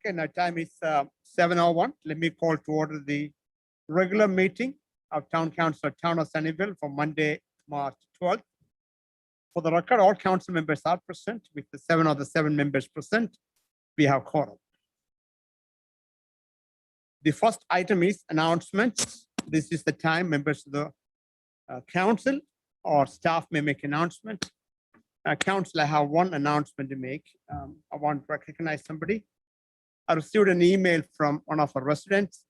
Okay, now time is 7:01. Let me call to order the regular meeting of Town Council of Town of Sunnyvale for Monday, March 12th. For the record, all council members are present. With the 7 of the 7 members present, we have quorum. The first item is announcements. This is the time members of the council or staff may make announcement. Council, I have one announcement to make. I want to recognize somebody. I received an email from one of our residents,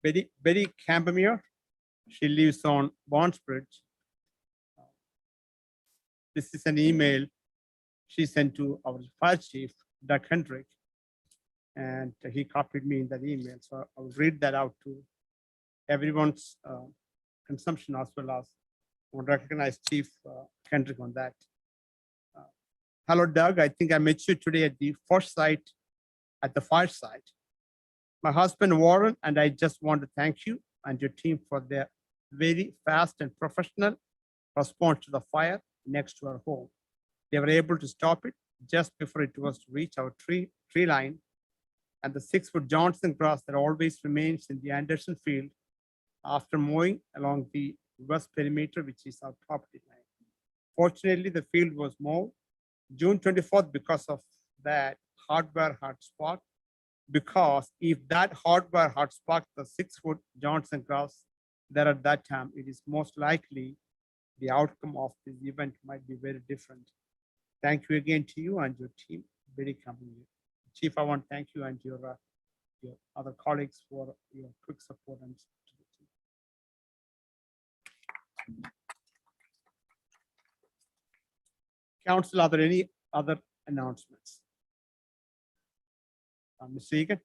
Betty Campamere. She lives on Bronzebridge. This is an email she sent to our fire chief, Doug Hendrick, and he copied me in that email. So I'll read that out to everyone's consumption, as well as I want to recognize Chief Hendrick on that. Hello, Doug. I think I met you today at the first site at the fire site. My husband Warren and I just want to thank you and your team for their very fast and professional response to the fire next to our home. They were able to stop it just before it was to reach our tree line and the 6-foot Johnson grass that always remains in the Anderson field after mowing along the west perimeter, which is our property line. Fortunately, the field was mowed June 24th because of that hardware hot spot. Because if that hardware hot spot, the 6-foot Johnson grass there at that time, it is most likely the outcome of this event might be very different. Thank you again to you and your team. Very company. Chief, I want to thank you and your other colleagues for your quick support and to the team. Council, are there any other announcements? Mr. Egan?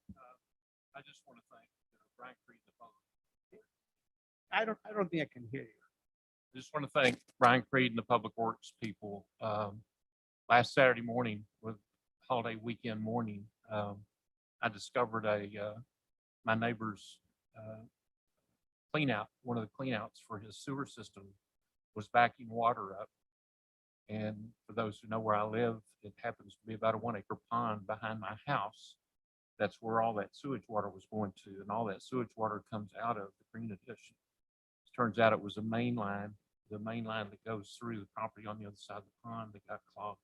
I just want to thank Brian Creed. I don't think I can hear you. I just want to thank Brian Creed and the Public Works people. Last Saturday morning, with holiday weekend morning, I discovered my neighbor's clean out. One of the clean outs for his sewer system was backing water up. And for those who know where I live, it happens to be about a 1-acre pond behind my house. That's where all that sewage water was going to, and all that sewage water comes out of the Green Addition. It turns out it was a main line, the main line that goes through the property on the other side of the pond that got clogged.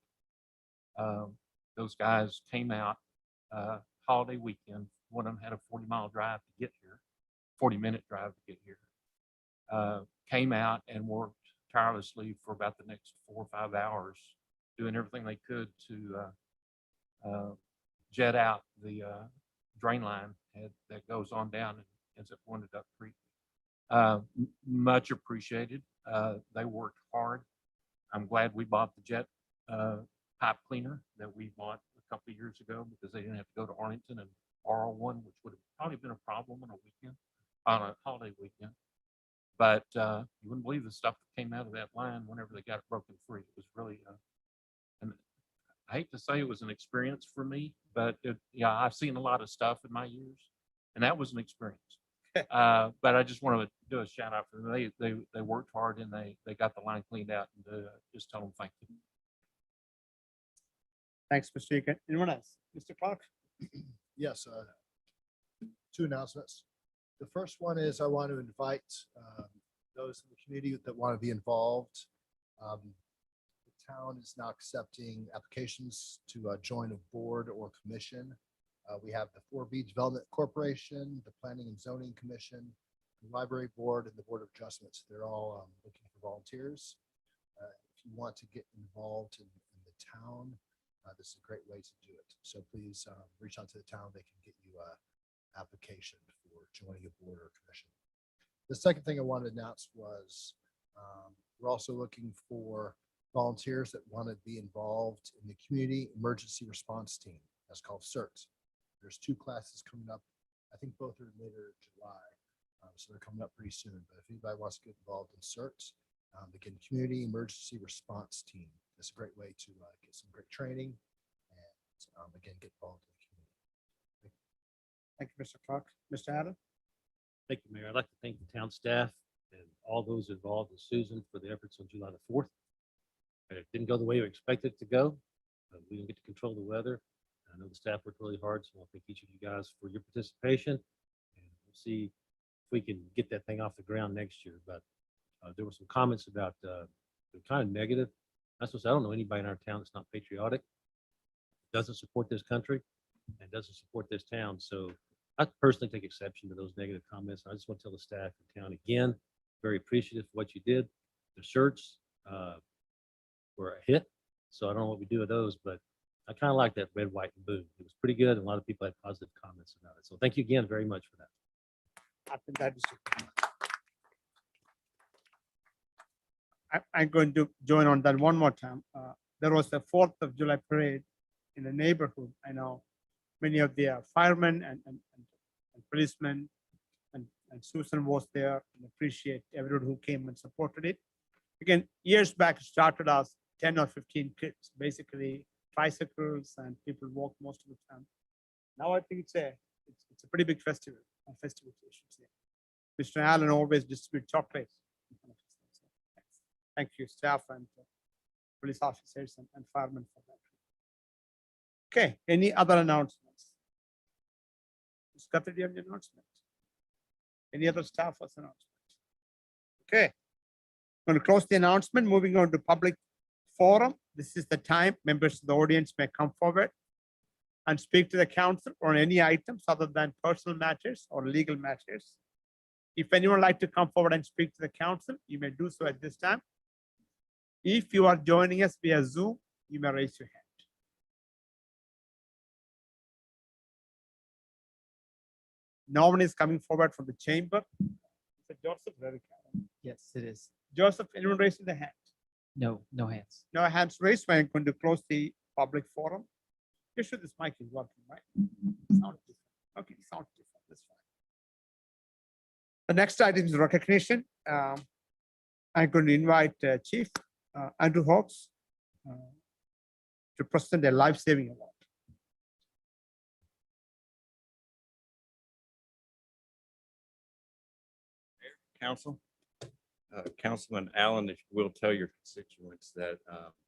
Those guys came out holiday weekend. One of them had a 40-mile drive to get here, 40-minute drive to get here. Came out and worked tirelessly for about the next 4 or 5 hours, doing everything they could to jet out the drain line that goes on down and ends up going to Duck Creek. Much appreciated. They worked hard. I'm glad we bought the jet pipe cleaner that we bought a couple of years ago, because they didn't have to go to Arlington and borrow one, which would have probably been a problem on a holiday weekend. But you wouldn't believe the stuff that came out of that line whenever they got it broken free. It was really, and I hate to say it was an experience for me, but yeah, I've seen a lot of stuff in my years, and that was an experience. But I just want to do a shout out for them. They worked hard and they got the line cleaned out, and just tell them thank you. Thanks, Mr. Egan. Anyone else? Mr. Clark? Yes, 2 announcements. The first one is I want to invite those in the community that want to be involved. The town is now accepting applications to join a board or commission. We have the 4B Development Corporation, the Planning and Zoning Commission, the Library Board, and the Board of Adjustments. They're all looking for volunteers. If you want to get involved in the town, this is a great way to do it. So please reach out to the town. They can get you an application for joining a board or commission. The second thing I wanted to announce was we're also looking for volunteers that want to be involved in the Community Emergency Response Team. That's called CERT. There's 2 classes coming up. I think both are later July. So they're coming up pretty soon. But if anybody wants to get involved in CERT, again, Community Emergency Response Team. It's a great way to get some great training and again, get involved in the community. Thank you, Mr. Clark. Mr. Adam? Thank you, Mayor. I'd like to thank the town staff and all those involved, and Susan, for the efforts on July the 4th. It didn't go the way we expected it to go. We didn't get to control the weather. I know the staff worked really hard, so I want to thank each of you guys for your participation. And we'll see if we can get that thing off the ground next year. But there were some comments about they're kind of negative. I don't know anybody in our town that's not patriotic, doesn't support this country, and doesn't support this town. So I personally take exception to those negative comments. I just want to tell the staff in town again, very appreciative for what you did. The shirts were a hit, so I don't know what we do with those, but I kind of like that red, white, and blue. It was pretty good, and a lot of people had positive comments about it. So thank you again very much for that. I think that is. I'm going to join on that one more time. There was a 4th of July parade in the neighborhood. I know many of the firemen and policemen and Susan was there, and appreciate everyone who came and supported it. Again, years back, it started as 10 or 15 kids, basically tricycles, and people walk most of the time. Now I think it's a pretty big festival, festivity, I should say. Mr. Allen always distribute chocolates. Thank you, staff and police officers and firemen for that. Okay, any other announcements? Ms. Guthrie, do you have any announcement? Any other staff as announcement? Okay. Going to close the announcement, moving on to public forum. This is the time members of the audience may come forward and speak to the council on any items other than personal matters or legal matters. If anyone would like to come forward and speak to the council, you may do so at this time. If you are joining us via Zoom, you may raise your hand. No one is coming forward from the chamber. Joseph, Yes, it is. Joseph, anyone raising the hand? No hands. No hands raised. We're going to close the public forum. You sure this mic is working, right? Sound different. Okay, sound different. That's fine. The next item is recognition. I'm going to invite Chief Andrew Hawks to present a life-saving award. Council. Councilman Allen, if you will tell your constituents that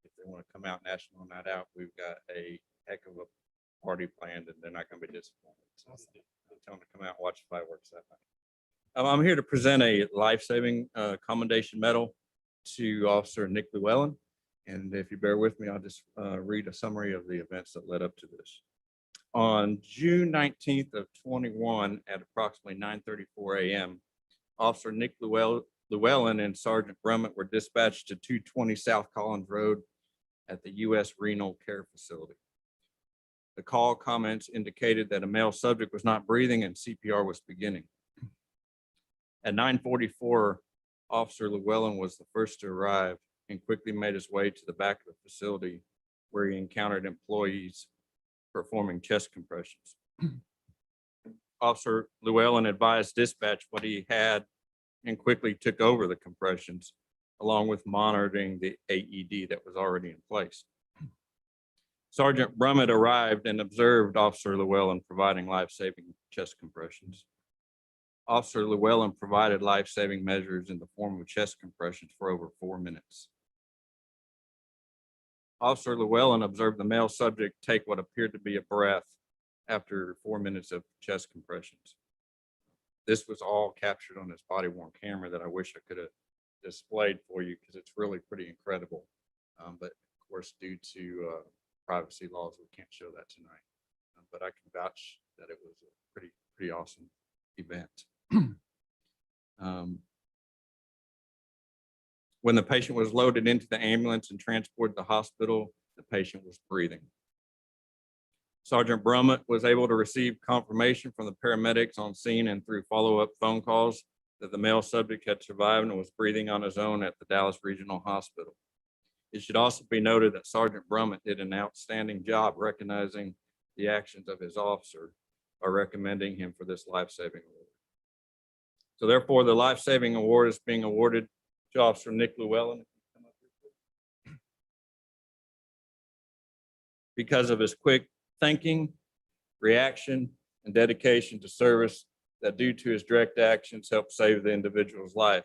if they want to come out National Night Out, we've got a heck of a party planned and they're not going to be disappointed. So tell them to come out and watch fireworks that night. I'm here to present a life-saving commendation medal to Officer Nick Llewellyn. And if you bear with me, I'll just read a summary of the events that led up to this. On June 19th of 21 at approximately 9:34 a.m., Officer Nick Llewellyn and Sergeant Brummett were dispatched to 220 South Collins Road at the U.S. Renal Care Facility. The call comments indicated that a male subject was not breathing and CPR was beginning. At 9:44, Officer Llewellyn was the first to arrive and quickly made his way to the back of the facility where he encountered employees performing chest compressions. Officer Llewellyn advised dispatch what he had and quickly took over the compressions, along with monitoring the AED that was already in place. Sergeant Brummett arrived and observed Officer Llewellyn providing life-saving chest compressions. Officer Llewellyn provided life-saving measures in the form of chest compressions for over 4 minutes. Officer Llewellyn observed the male subject take what appeared to be a breath after 4 minutes of chest compressions. This was all captured on his body-worn camera that I wish I could have displayed for you because it's really pretty incredible. But of course, due to privacy laws, we can't show that tonight. But I can vouch that it was a pretty awesome event. When the patient was loaded into the ambulance and transported to the hospital, the patient was breathing. Sergeant Brummett was able to receive confirmation from the paramedics on scene and through follow-up phone calls that the male subject had survived and was breathing on his own at the Dallas Regional Hospital. It should also be noted that Sergeant Brummett did an outstanding job recognizing the actions of his officer by recommending him for this life-saving award. So therefore, the life-saving award is being awarded to Officer Nick Llewellyn because of his quick thinking, reaction, and dedication to service that due to his direct actions helped save the individual's life.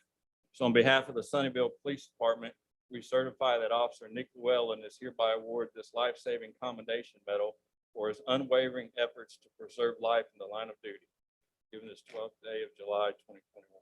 So on behalf of the Sunnyvale Police Department, we certify that Officer Nick Llewellyn is hereby awarded this life-saving commendation medal for his unwavering efforts to preserve life in the line of duty, given this 12th day of July, 2021.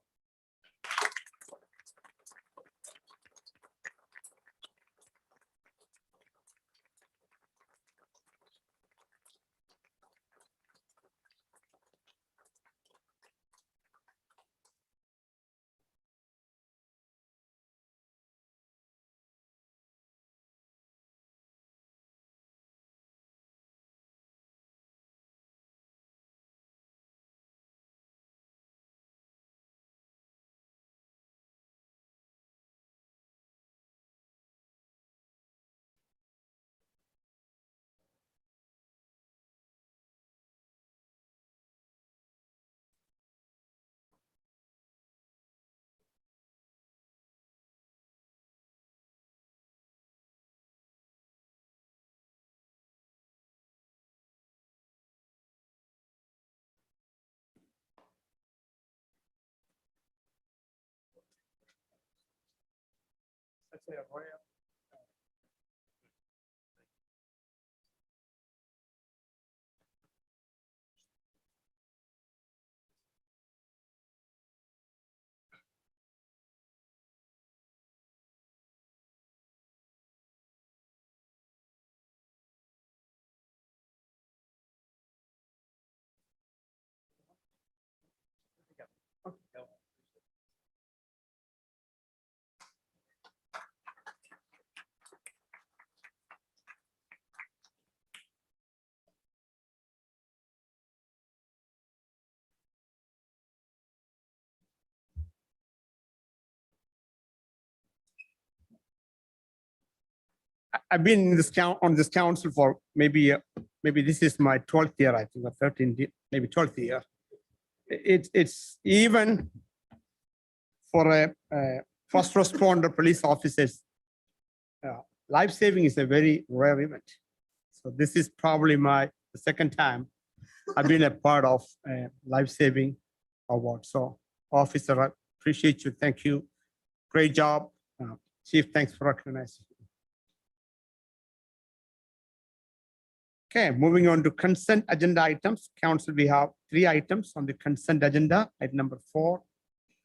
I've been in this on this council for maybe this is my 12th year, I think, or 13th, maybe 12th year. It's even for a first responder police officers, life saving is a very rare event. So this is probably the second time I've been a part of a life saving award. So officer, I appreciate you. Thank you. Great job. Chief, thanks for recognizing. Okay, moving on to consent agenda items. Council, we have 3 items on the consent agenda, item number 4,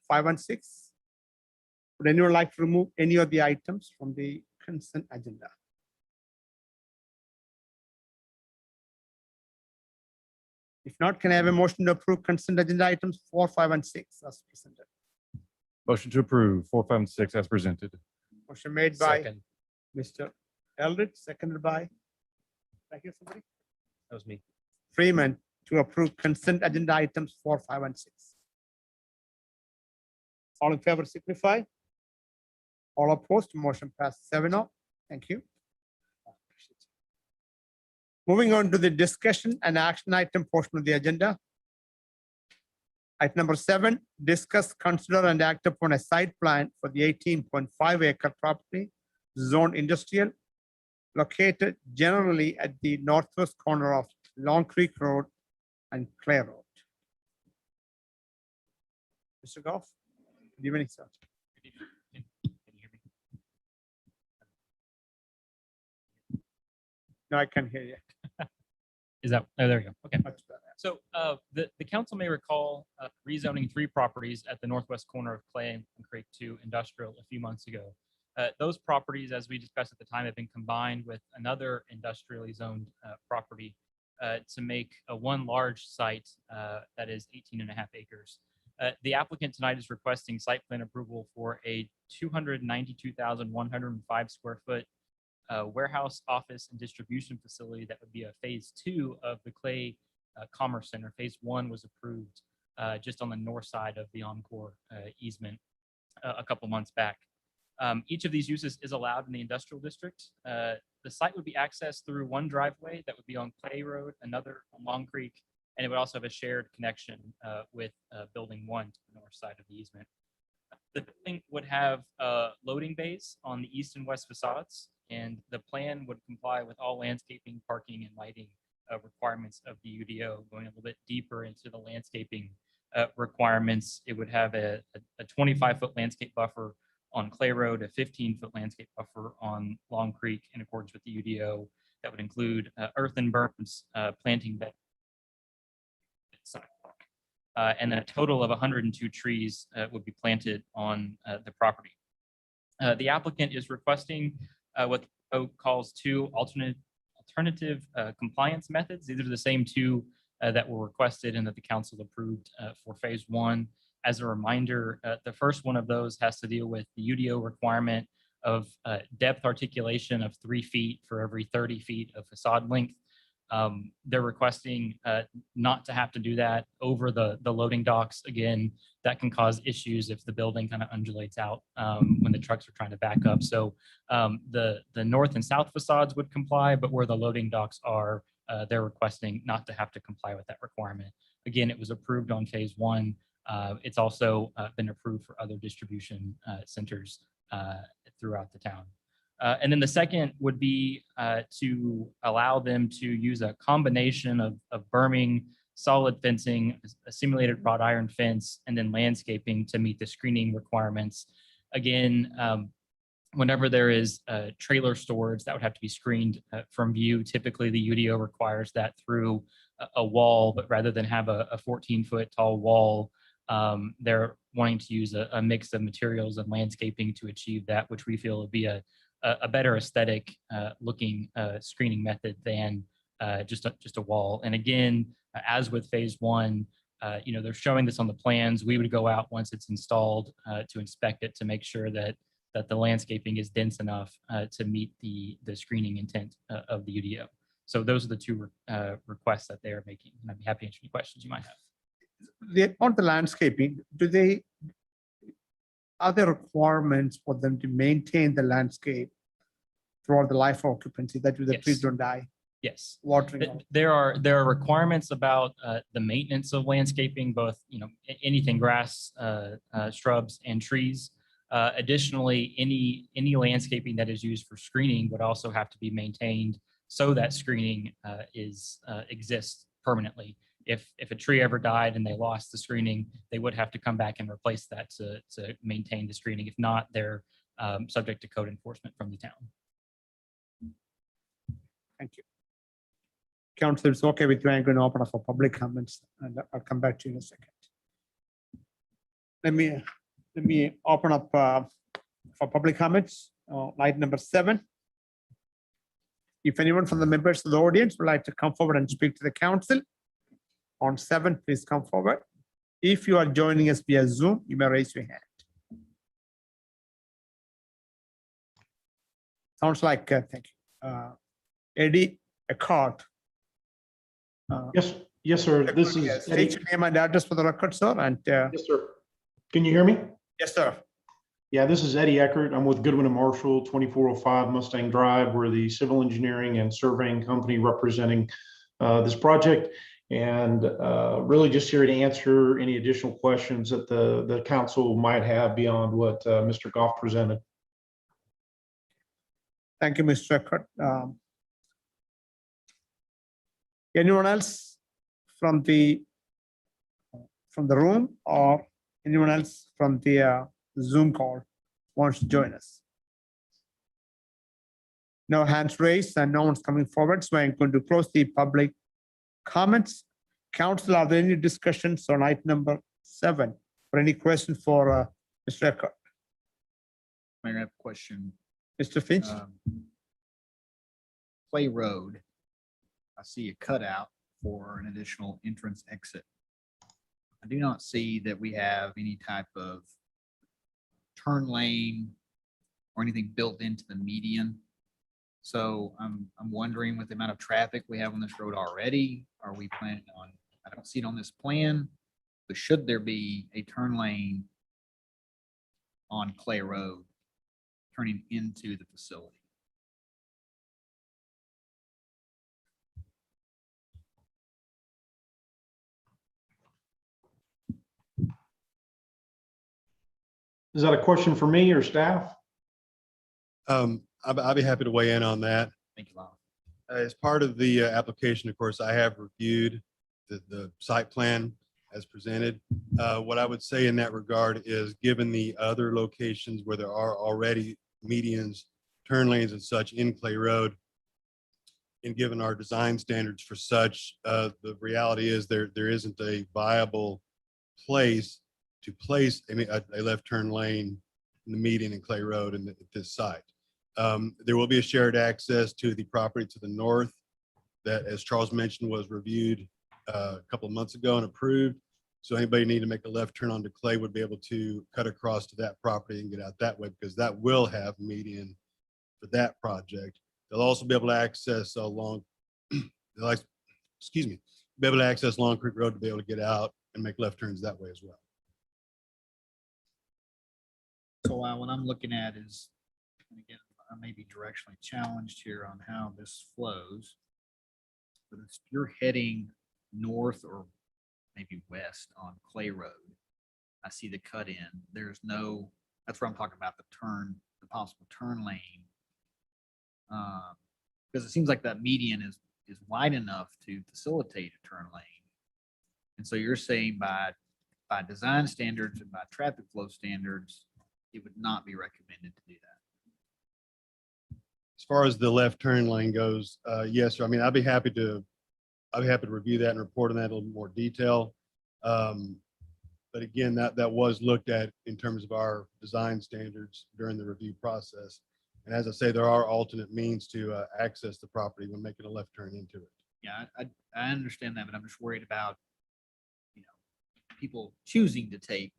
5, and 6. Would anyone like to remove any of the items from the consent agenda? If not, can I have a motion to approve consent agenda items 4, 5, and 6 as presented? Motion to approve 4, 5, and 6 as presented. Motion made by Second. Mr. Eldridge, seconded by, did I hear somebody? That was me. Freeman, to approve consent agenda items 4, 5, and 6. All in favor signify. All opposed, motion passed 7-0. Thank you. Moving on to the discussion and action item portion of the agenda. Item number 7, discuss, consider, and act upon a site plan for the 18.5 acre property, zone industrial, located generally at the northwest corner of Long Creek Road and Clay Road. Mr. Goff, good evening, sir. Can you hear me? No, I can hear you. Is that, oh, there we go. Okay. Much better. So the council may recall rezoning 3 properties at the northwest corner of Clay and Creek to industrial a few months ago. Those properties, as we discussed at the time, have been combined with another industrially zoned property to make one large site that is 18.5 acres. The applicant tonight is requesting site plan approval for a 292,105 square foot warehouse, office, and distribution facility that would be a phase 2 of the Clay Commerce Center. Phase 1 was approved just on the north side of the Encore easement a couple months back. Each of these uses is allowed in the industrial district. The site would be accessed through one driveway that would be on Clay Road, another on Long Creek, and it would also have a shared connection with building 1 to the north side of the easement. The building would have loading bays on the east and west facades, and the plan would comply with all landscaping, parking, and lighting requirements of the UDO. Going a little bit deeper into the landscaping requirements, it would have a 25-foot landscape buffer on Clay Road, a 15-foot landscape buffer on Long Creek in accordance with the UDO, that would include earthen berms, planting bed, sidewalk. And then a total of 102 trees would be planted on the property. The applicant is requesting what Oak calls two alternative compliance methods. These are the same two that were requested and that the council approved for phase one. As a reminder, the first one of those has to deal with the UDO requirement of depth articulation of 3 feet for every 30 feet of facade length. They're requesting not to have to do that over the loading docks. Again, that can cause issues if the building kind of undulates out when the trucks are trying to back up. So the north and south facades would comply, but where the loading docks are, they're requesting not to have to comply with that requirement. Again, it was approved on phase one. It's also been approved for other distribution centers throughout the town. And then the second would be to allow them to use a combination of berming, solid fencing, a simulated wrought iron fence, and then landscaping to meet the screening requirements. Again, whenever there is trailer storage, that would have to be screened from view. Typically, the UDO requires that through a wall, but rather than have a 14-foot tall wall, they're wanting to use a mix of materials and landscaping to achieve that, which we feel would be a better aesthetic looking screening method than just a wall. And again, as with phase one, they're showing this on the plans. We would go out once it's installed to inspect it to make sure that the landscaping is dense enough to meet the screening intent of the UDO. So those are the two requests that they are making. And I'd be happy to answer any questions you might have. On the landscaping, are there requirements for them to maintain the landscape throughout the life of occupancy, that the trees Yes. don't die, Yes. watering? out? There are requirements about the maintenance of landscaping, both anything grass, shrubs, and trees. Additionally, any landscaping that is used for screening would also have to be maintained so that screening exists permanently. If a tree ever died and they lost the screening, they would have to come back and replace that to maintain the screening. If not, they're subject to code enforcement from the town. Thank you. Council, it's okay with you. I'm going to open up for public comments and I'll come back to you in a second. Let me open up for public comments, item number 7. If anyone from the members of the audience would like to come forward and speak to the council on 7, please come forward. If you are joining us via Zoom, you may raise your hand. Sounds like, thank you. Eddie Eckhart. Yes, sir. This is State Eddie. your name and address for the record, sir, and Yes, sir. Can you hear me? yes, sir. Yeah, this is Eddie Eckert. I'm with Goodwin and Marshall, 2405 Mustang Drive. We're the civil engineering and surveying company representing this project. And really just here to answer any additional questions that the council might have beyond what Mr. Goff presented. Thank you, Mr. Eckert. Anyone else from the room or anyone else from the Zoom call wants to join us? No hands raised and no one's coming forward, so I'm going to close the public comments. Council, are there any discussions on item number 7 or any questions for Mr. Eckert? Mayor, I have a question. Mr. Finch? Clay Road, I see a cutout for an additional entrance exit. I do not see that we have any type of turn lane or anything built into the median. So I'm wondering, with the amount of traffic we have on this road already, are we planning on, I don't see it on this plan, but should there be a turn lane on Clay Road turning into the facility? Is that a question for me or staff? I'll be happy to weigh in on that. Thank you, Lyle. As part of the application, of course, I have reviewed the site plan as presented. What I would say in that regard is, given the other locations where there are already medians, turn lanes and such in Clay Road, and given our design standards for such, the reality is there isn't a viable place to place a left turn lane in the median and Clay Road at this site. There will be a shared access to the property to the north that, as Charles mentioned, was reviewed a couple of months ago and approved. So anybody need to make a left turn onto Clay would be able to cut across to that property and get out that way, because that will have median for that project. They'll also be able to access along, excuse me, be able to access Long Creek Road to be able to get out and make left turns that way as well. So what I'm looking at is, and again, I may be directionally challenged here on how this flows. But if you're heading north or maybe west on Clay Road, I see the cut in. There's no, that's where I'm talking about the turn, the possible turn lane. Because it seems like that median is wide enough to facilitate a turn lane. And so you're saying by design standards and by traffic flow standards, it would not be recommended to do that. As far as the left turn lane goes, yes, sir. I mean, I'd be happy to review that and report on that in a little more detail. But again, that was looked at in terms of our design standards during the review process. And as I say, there are alternate means to access the property when making a left turn into it. Yeah, I understand that, but I'm just worried about, people choosing to take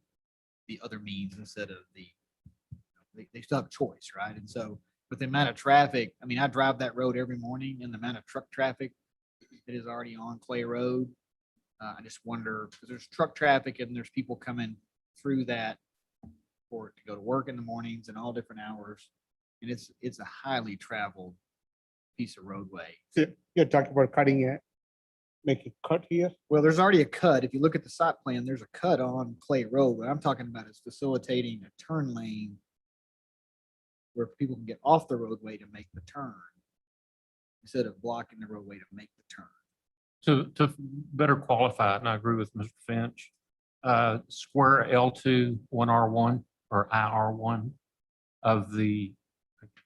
the other means instead of they still have a choice, right? And so with the amount of traffic, I mean, I drive that road every morning, and the amount of truck traffic that is already on Clay Road, I just wonder, because there's truck traffic and there's people coming through that for it to go to work in the mornings and all different hours. And it's a highly traveled piece of roadway. So you're talking about cutting it, making cut here? Well, there's already a cut. If you look at the site plan, there's a cut on Clay Road. What I'm talking about is facilitating a turn lane where people can get off the roadway to make the turn instead of blocking the roadway to make the turn. To better qualify it, and I agree with Mr. Finch, square L2 1R1 or IR1 of the,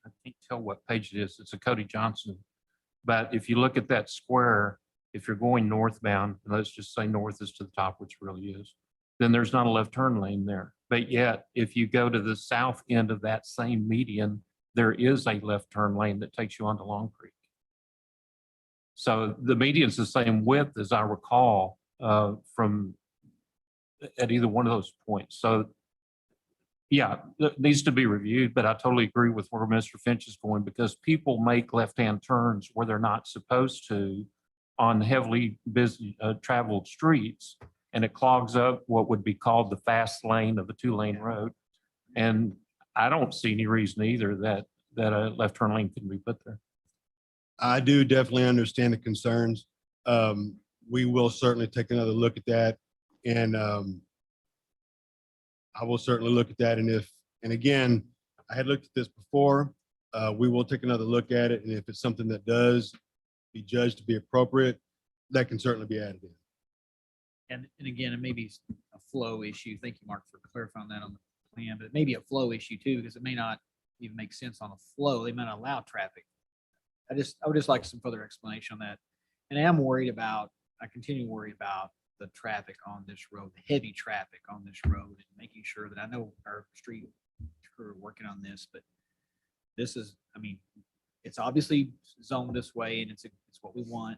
I can't tell what page it is. It's a Cody Johnson. But if you look at that square, if you're going northbound, and let's just say north is to the top, which really is, then there's not a left turn lane there. But yet, if you go to the south end of that same median, there is a left turn lane that takes you onto Long Creek. So the median's the same width as I recall from at either one of those points. So yeah, it needs to be reviewed, but I totally agree with where Mr. Finch is going, because people make left-hand turns where they're not supposed to on heavily busy traveled streets, and it clogs up what would be called the fast lane of the two-lane road. And I don't see any reason either that a left turn lane can be put there. I do definitely understand the concerns. We will certainly take another look at that, and I will certainly look at that. And again, I had looked at this before. We will take another look at it, and if it's something that does be judged to be appropriate, that can certainly be added in. And again, it may be a flow issue. Thank you, Mark, for clarifying that on the plan, but it may be a flow issue too, because it may not even make sense on a flow. They might not allow traffic. I would just like some further explanation on that. And I continue to worry about the traffic on this road, the heavy traffic on this road, and making sure that I know our street crew are working on this, but this is, I mean, it's obviously zoned this way and it's what we want,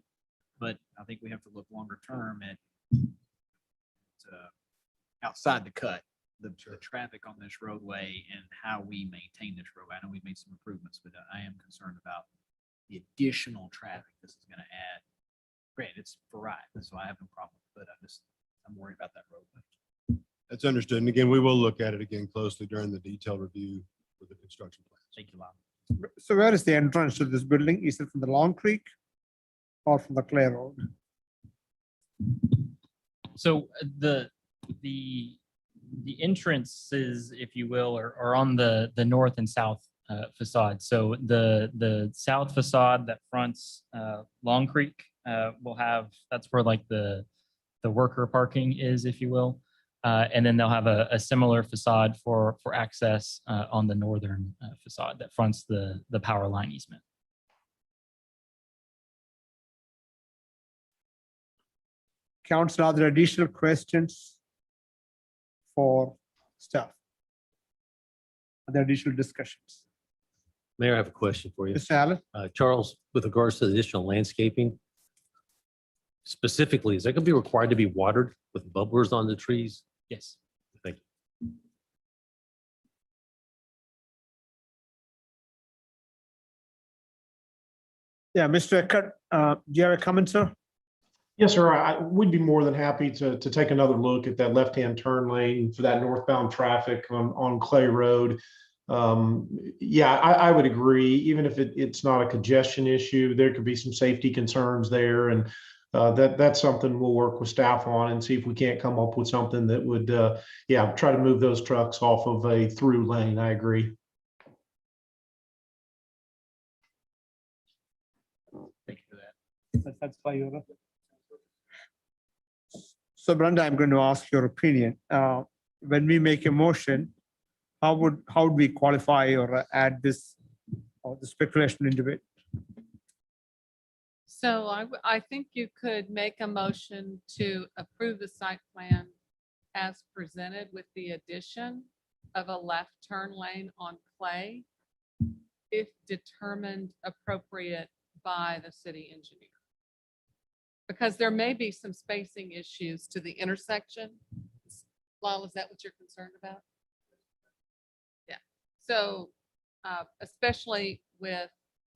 but I think we have to look longer term at outside the cut, the traffic on this roadway and how we maintain this road. I know we've made some improvements, but I am concerned about the additional traffic this is going to add. Granted, it's for ride, so I have no problem, but I'm worried about that roadway. That's understood. And again, we will look at it again closely during the detailed review for the construction plans. Thank you, Bob. So where is the entrance to this building? Is it from the Long Creek or from the Clay Road? So the entrances, if you will, are on the north and south facade. So the south facade that fronts Long Creek will have, that's where like the worker parking is, if you will. And then they'll have a similar facade for access on the northern facade that fronts the power line easement. Council, are there additional questions for staff? Are there additional discussions? Mayor, I have a question for you. Mr. Allen? Charles, with regards to the additional landscaping, specifically, is that going to be required to be watered with bubblers on the trees? Yes. Thank you. Yeah, Mr. Eckert, do you have a comment, sir? Yes, sir. We'd be more than happy to take another look at that left-hand turn lane for that northbound traffic on Clay Road. Yeah, I would agree. Even if it's not a congestion issue, there could be some safety concerns there. And that's something we'll work with staff on and see if we can't come up with something that would, yeah, try to move those trucks off of a through lane. I agree. Thank you for that. That's why you're. So Brenda, I'm going to ask your opinion. When we make a motion, how would we qualify or add this or the speculation into it? So I think you could make a motion to approve the site plan as presented with the addition of a left turn lane on Clay if determined appropriate by the city engineer. Because there may be some spacing issues to the intersection. Lyle, is that what you're concerned about? Yeah, so especially with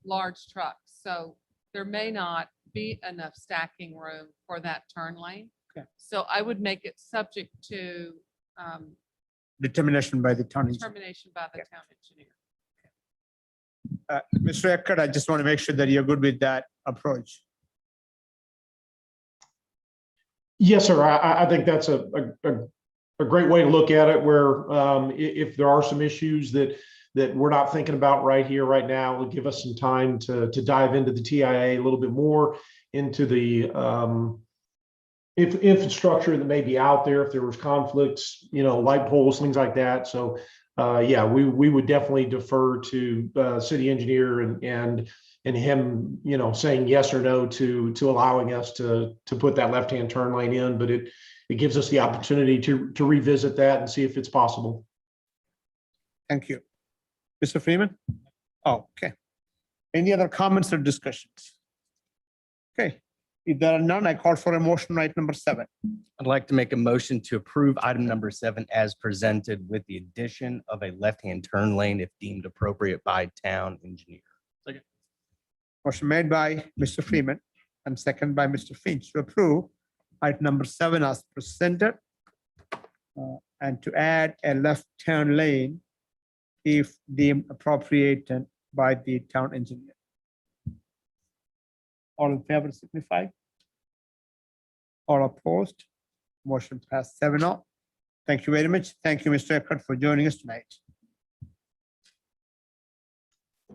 large trucks. So there may not be enough stacking room for that turn lane. Okay. So I would make it subject to Determination by the town engineer. determination by the town engineer. Mr. Eckert, I just want to make sure that you're good with that approach. Yes, sir. I think that's a great way to look at it, where if there are some issues that we're not thinking about right here, right now, will give us some time to dive into the TIA a little bit more, into the infrastructure that may be out there, if there was conflicts, light poles, things like that. So yeah, we would definitely defer to city engineer and him, saying yes or no to allowing us to put that left-hand turn lane in, but it gives us the opportunity to revisit that and see if it's possible. Thank you. Mr. Freeman? Oh, okay. Any other comments or discussions? Okay, if there are none, I call for a motion, item number 7. I'd like to make a motion to approve item number 7 as presented with the addition of a left-hand turn lane if deemed appropriate by town engineer. Motion made by Mr. Freeman and second by Mr. Finch to approve item number 7 as presented and to add a left turn lane if deemed appropriate by the town engineer. All in favor signify. All opposed. Motion passed 7-0. Thank you very much. Thank you, Mr. Eckert, for joining us tonight.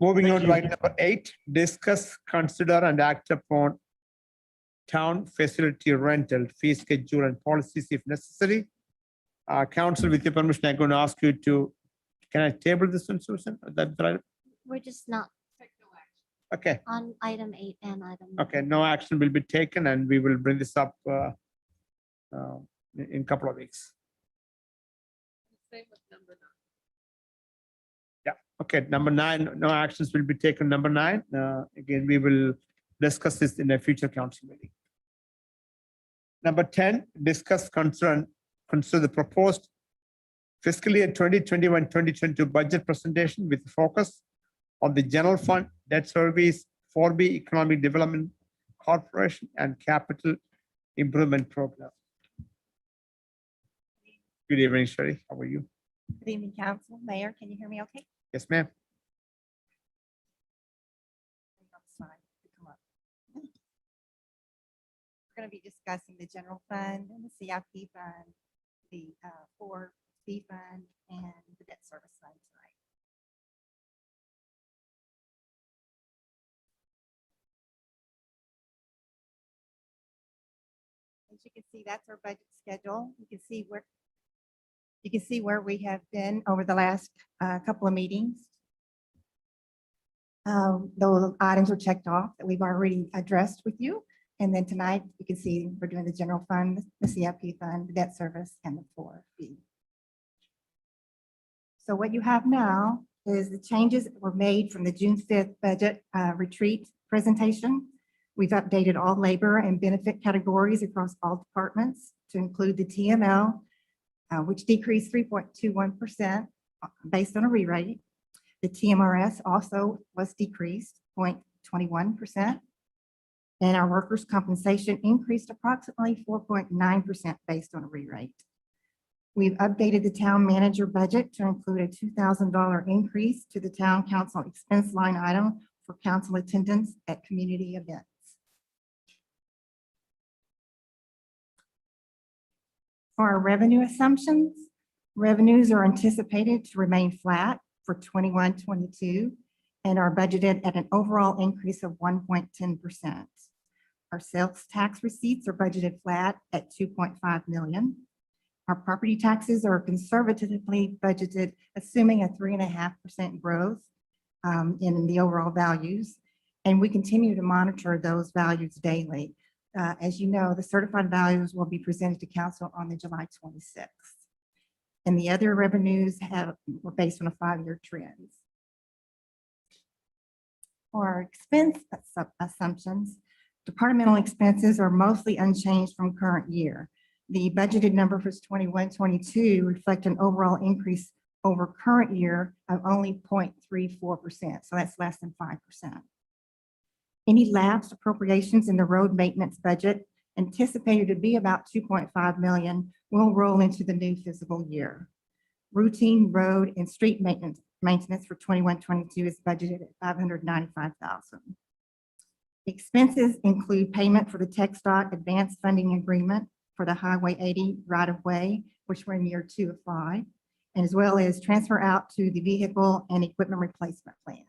Moving on to item number 8, discuss, consider, and act upon town facility rental fee schedule and policies if necessary. Council, with your permission, I'm going to ask you to, can I table this one, Susan? That's right. We're just not Okay, on item 8 and item. okay, no action will be taken and we will bring this up in a couple of weeks. Same with number 9. Okay, number 9, no actions will be taken. Number 9, again, we will discuss this in a future council meeting. Number 10, discuss, consider the proposed fiscal year 2021-2022 budget presentation with focus on the general fund, debt service, 4B Economic Development Corporation, and capital improvement program. Good evening, Sherry. How are you? Good evening, council. Mayor, can you hear me okay? Yes, ma'am. We're going to be discussing the general fund and the CIP fund, the 4B fund, and the debt service fund tonight. As you can see, that's our budget schedule. You can see where we have been over the last couple of meetings. Those items are checked off that we've already addressed with you. And then tonight, you can see we're doing the general fund, the CIP fund, the debt service, and the 4B. So what you have now is the changes that were made from the June 5th budget retreat presentation. We've updated all labor and benefit categories across all departments to include the TML, which decreased 3.21% based on a re-rate. The TMRS also was decreased 0.21%. And our workers' compensation increased approximately 4.9% based on a re-rate. We've updated the town manager budget to include a $2,000 increase to the town council expense line item for council attendance at community events. For our revenue assumptions, revenues are anticipated to remain flat for 21-22 and are budgeted at an overall increase of 1.10%. Our sales tax receipts are budgeted flat at 2.5 million. Our property taxes are conservatively budgeted, assuming a 3.5% growth in the overall values. And we continue to monitor those values daily. As you know, the certified values will be presented to council on the July 26th. And the other revenues were based on a 5-year trend. For our expense assumptions, departmental expenses are mostly unchanged from current year. The budgeted number for 21-22 reflect an overall increase over current year of only 0.34%. So that's less than 5%. Any lapsed appropriations in the road maintenance budget, anticipated to be about 2.5 million, will roll into the new fiscal year. Routine road and street maintenance for 21-22 is budgeted at 595,000. Expenses include payment for the TxDOT advanced funding agreement for the Highway 80 right-of-way, which we're in year 2 of 5, and as well as transfer out to the vehicle and equipment replacement plan.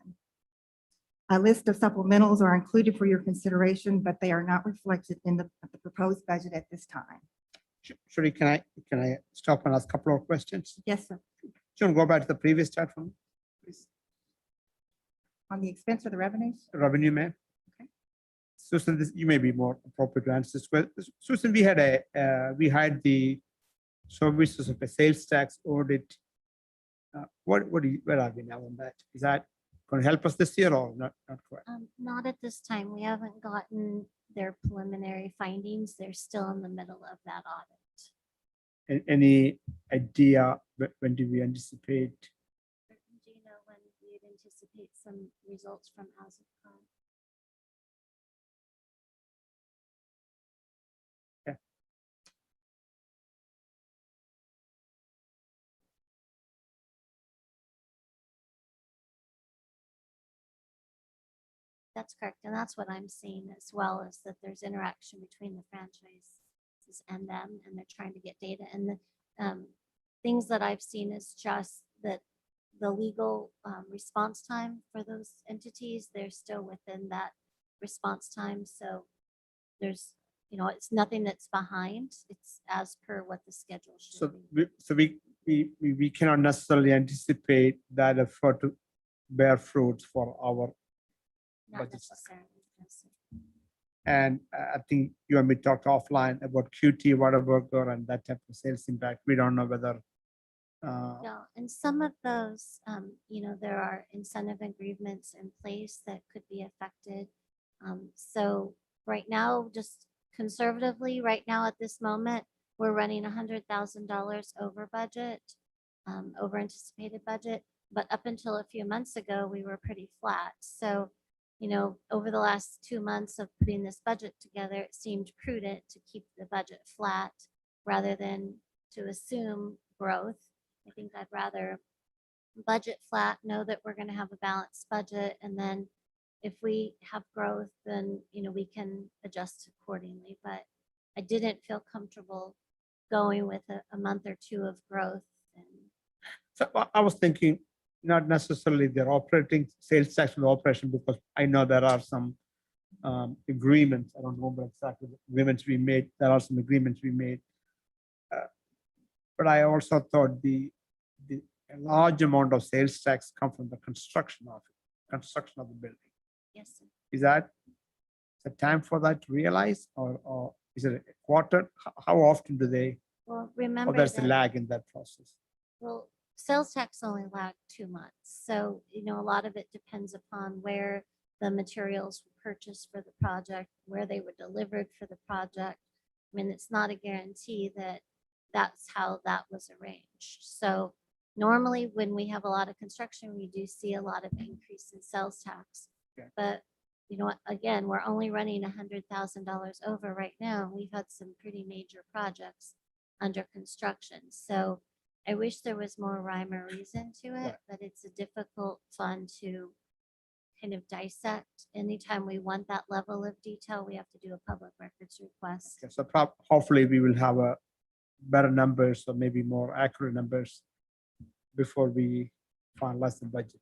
A list of supplementals are included for your consideration, but they are not reflected in the proposed budget at this time. Shuri, can I stop and ask a couple of questions? Yes, sir. Should go back to the previous chart from, please. On the expense or the revenues? Revenue, ma'am. Okay. Susan, you may be more appropriate to answer this question. Susan, we had the services of a sales tax audit. Where are we now on that? Is that going to help us this year or not quite? Not at this time. We haven't gotten their preliminary findings. They're still in the middle of that audit. Any idea when do we anticipate? Do you know when we'd anticipate some results from House of Con? That's correct. And that's what I'm seeing as well, is that there's interaction between the franchises and them, and they're trying to get data. And the things that I've seen is just that the legal response time for those entities, they're still within that response time. So there's, it's nothing that's behind. It's as per what the schedule should be. We cannot necessarily anticipate that effort to bear fruits for our Not budget cycle. necessarily. Yes, sir. And I think you and me talked offline about QT, Whataburger, and that type of sales impact. We don't know whether. No, and some of those, there are incentive agreements in place that could be affected. So right now, just conservatively, right now at this moment, we're running $100,000 over budget, over anticipated budget. But up until a few months ago, we were pretty flat. So, over the last 2 months of putting this budget together, it seemed prudent to keep the budget flat rather than to assume growth. I think I'd rather budget flat, know that we're going to have a balanced budget, and then if we have growth, then we can adjust accordingly. But I didn't feel comfortable going with a month or two of growth. So I was thinking, not necessarily their operating sales tax for the operation, because I know there are some agreements. I don't remember exactly the agreements we made. There are some agreements we made. But I also thought a large amount of sales tax come from the construction of the building. Yes, sir. Is that the time for that to realize, or is it a quarter? How often do they, Well, or remember there's a that, lag in that process? well, sales tax only lag 2 months. So, a lot of it depends upon where the materials were purchased for the project, where they were delivered for the project. I mean, it's not a guarantee that that's how that was arranged. So normally when we have a lot of construction, we do see a lot of increase in sales tax. Okay. But what, again, we're only running $100,000 over right now. We've had some pretty major projects under construction. So I wish there was more rhyme or reason to it, Right. but it's a difficult fund to kind of dissect. Anytime we want that level of detail, we have to do a public records request. Okay, so hopefully we will have a better numbers or maybe more accurate numbers before we finalize the budget.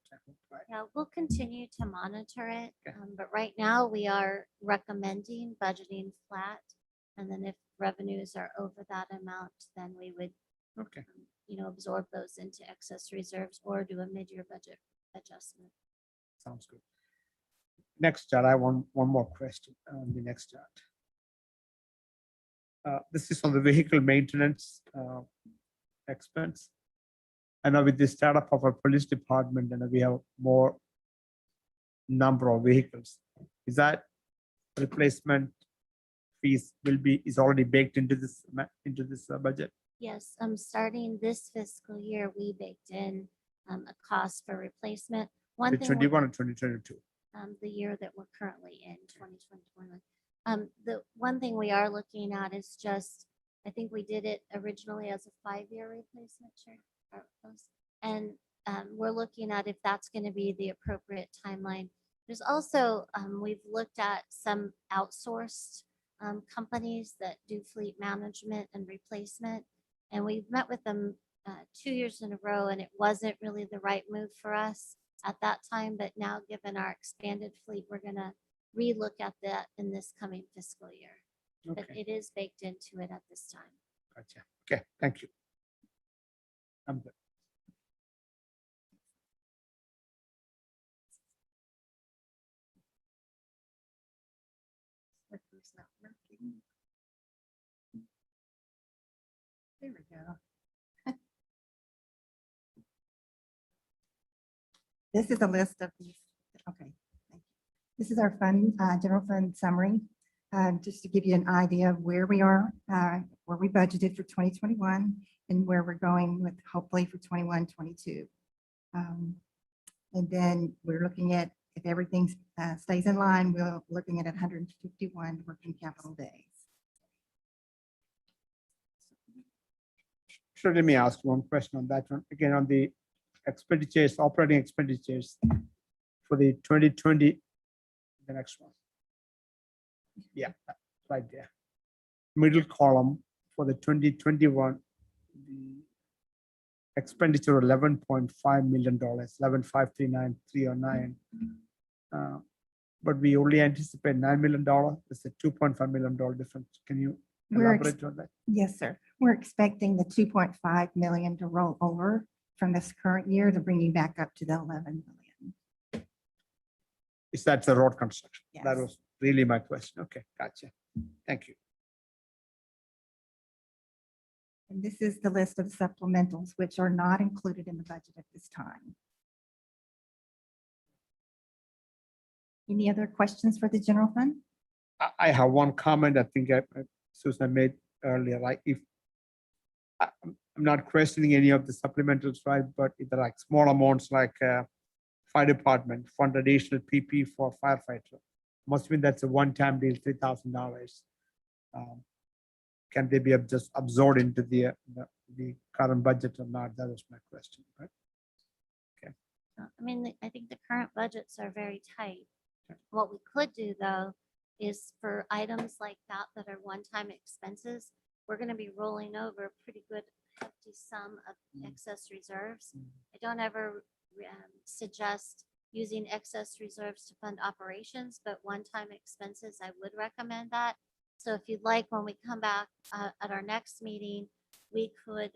Right. Yeah, we'll continue to monitor it, Okay. but right now we are recommending budgeting flat. And then if revenues are over that amount, then we would, Okay, absorb those into excess reserves or do a mid-year budget adjustment. sounds good. Next chart, I want one more question on the next chart. This is on the vehicle maintenance expense. I know with the startup of our police department, and we have more number of vehicles. Is that replacement fees is already baked into this budget? Yes, starting this fiscal year, we baked in a cost for replacement. One The thing we're- 21 and 2022. the year that we're currently in, 2021. The one thing we are looking at is just, I think we did it originally as a 5-year replacement, sure. And we're looking at if that's going to be the appropriate timeline. There's also, we've looked at some outsourced companies that do fleet management and replacement. And we've met with them 2 years in a row, and it wasn't really the right move for us at that time. But now, given our expanded fleet, we're going to relook at that in this coming fiscal year. But Okay, it is baked into it at this time. gotcha. Okay, thank you. I'm good. Clicker's not working. There we go. This is a list of these. Okay. Thank you. This is our fund, general fund summary. Just to give you an idea of where we are, where we budgeted for 2021 and where we're going with hopefully for 21, 22. And then we're looking at, if everything stays in line, we're looking at 151 working capital days. Sure, let me ask one question on that one. Again, on the expenditures, operating expenditures for the 2020, the next one. Yeah, right there. Middle column for the 2021, the expenditure $11.5 million, 11,539,309. But we only anticipate $9 million. It's a $2.5 million difference. Can you elaborate on that? Yes, sir. We're expecting the 2.5 million to roll over from this current year to bring you back up to the 11 million. Is that the road construction? That Yes. was really my question. Okay, gotcha. Thank you. And this is the list of supplementals, which are not included in the budget at this time. Any other questions for the general fund? I have one comment I think Susan made earlier, like if I'm not questioning any of the supplementals, right? But if they're like small amounts like fire department fund additional PP for firefighter, must mean that's a one-time deal, $3,000. Can they be just absorbed into the current budget or not? That was my question, right? I mean, I think the current budgets are very tight. What we could do, though, is for items like that that are one-time expenses, we're going to be rolling over a pretty good hefty sum of excess reserves. I don't ever suggest using excess reserves to fund operations, but one-time expenses, I would recommend that. So if you'd like, when we come back at our next meeting, we could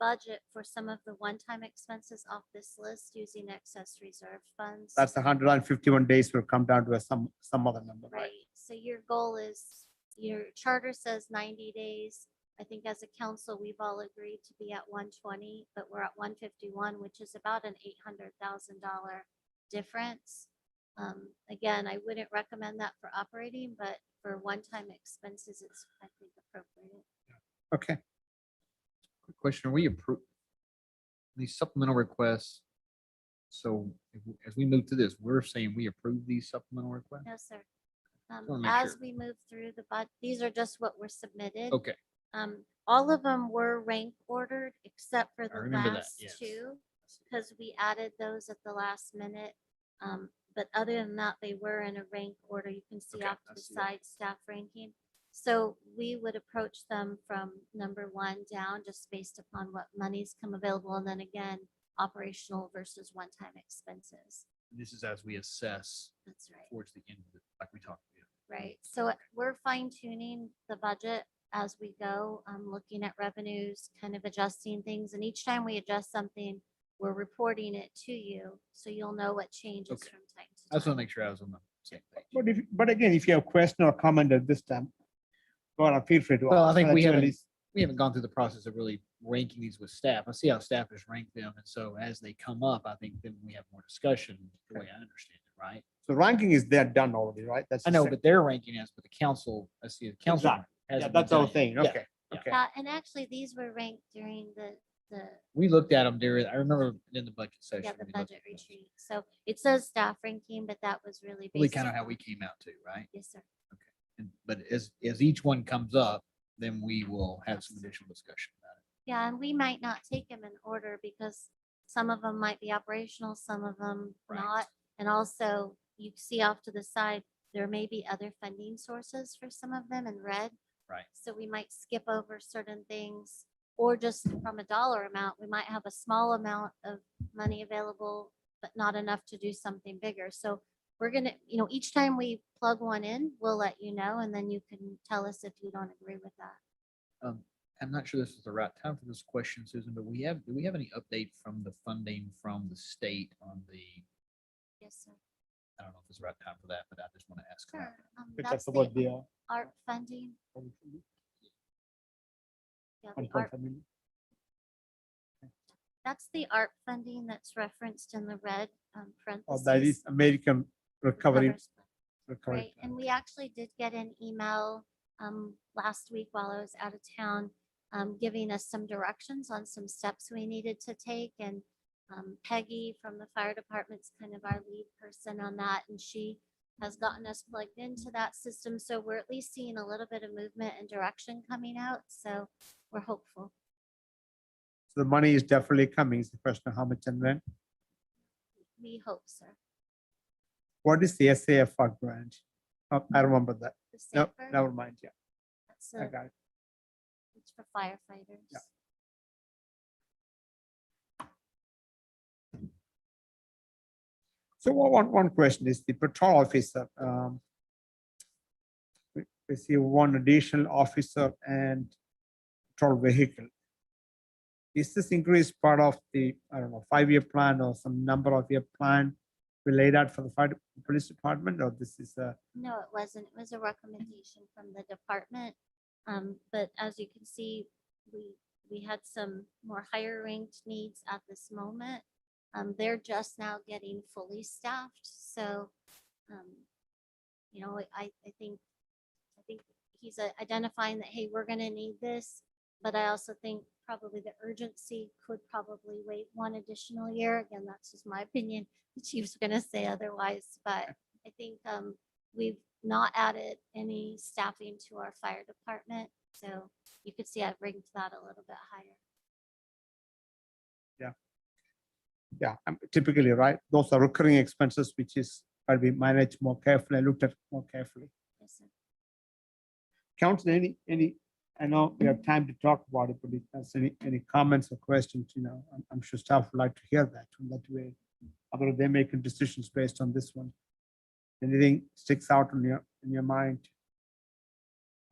budget for some of the one-time expenses off this list using excess reserve funds. That's 151 days will come down to some other number, right? Right, so your goal is, your charter says 90 days. I think as a council, we've all agreed to be at 120, but we're at 151, which is about an $800,000 difference. Again, I wouldn't recommend that for operating, but for one-time expenses, it's, I think, appropriate. Okay. Quick question, are we approve these supplemental requests? So as we move to this, we're saying we approve these supplemental requests? No, sir. wanna make As sure. we move through the these are just what were submitted. Okay, All of them were rank ordered except for I the remember that, last yes. two, because we added those at the last minute. But other than that, they were in a rank order. You can see Okay, off I to the see that. side staff ranking. So we would approach them from number one down, just based upon what monies come available. And then again, operational versus one-time expenses. this is as we assess That's right. towards the end of it, like we talked about. Right, so we're fine tuning the budget as we go, looking at revenues, kind of adjusting things, and each time we adjust something, we're reporting it to you, so you'll know what changes Okay. from time to time. I just want to make sure I was on the same page. But again, if you have a question or comment at this time, go on, feel free to. Well, I ask. think we Naturally, haven't gone through the process of really ranking these with staff. I see how staff has ranked them, and so as they come up, I think then we have more discussion, the way I understand it, right? So ranking is there done already, right? That's I the know, sec- but they're ranking us, but the council, I see the council. Exactly. Yeah, hasn't been that's our done yet. thing. Yeah. Okay, yeah. okay. And actually, these were ranked during the, We looked at them during, I remember in the budget session. yeah, the we looked budget at those. retreat, so it says staff ranking, but that was really. Really based kind of how upon- we came out too, right? Yes, sir. But as each one comes up, then we will have some additional discussion about it. Yeah, and we might not take them in order because some of them might be operational, some of them Right. not. And also, you see off to the side, there may be other funding sources for some of them in red. Right. So we might skip over certain things, or just from a dollar amount, we might have a small amount of money available, but not enough to do something bigger. So we're gonna, each time we plug one in, we'll let you know, and then you can tell us if you don't agree with that. I'm not sure this is the right time for this question, Susan, but do we have any update from the funding from the state on the, Yes, sir. I don't know if it's the right time for that, but I just want to ask. about Sure. it. We That's talked about the the. art funding. Yeah, the 1.5 art, million. that's the art funding that's referenced in the red Oh, parentheses. that is American Recovery. Covers- Recovery Right, and we actually did get an email last week while I was out of town, giving us some directions on some steps we needed to take. And Peggy from the fire department's kind of our lead person on that, and she has gotten us plugged into that system. So we're at least seeing a little bit of movement and direction coming out, so we're hopeful. So the money is definitely coming. It's the question of how much and when. We hope, sir. What is the SAFR grant? Oh, I remember that. The No, Sanford, never mind. Yeah, that's I got it. it's for firefighters. Yeah. So one question is the patrol officer. We see one additional officer and patrol vehicle. Is this increase part of the, I don't know, 5-year plan or some number of year plan we laid out for the fire police department, or this is a, No, it wasn't. It was a recommendation from the department. But as you can see, we had some more higher ranked needs at this moment. They're just now getting fully staffed, so, I think he's identifying that, hey, we're gonna need this. But I also think probably the urgency could probably wait one additional year. Again, that's just my opinion. The chief's gonna say otherwise, but I think we've not added any staffing to our fire department. So you could see I've ranked that a little bit higher. yeah, typically, right? Those are recurring expenses, which is got to be managed more carefully, looked at more carefully. Yes, sir. Council, any, I know we have time to talk about it, but if there's any comments or questions, I'm sure staff would like to hear that. From that way, otherwise they're making decisions based on this one. Anything sticks out in your mind?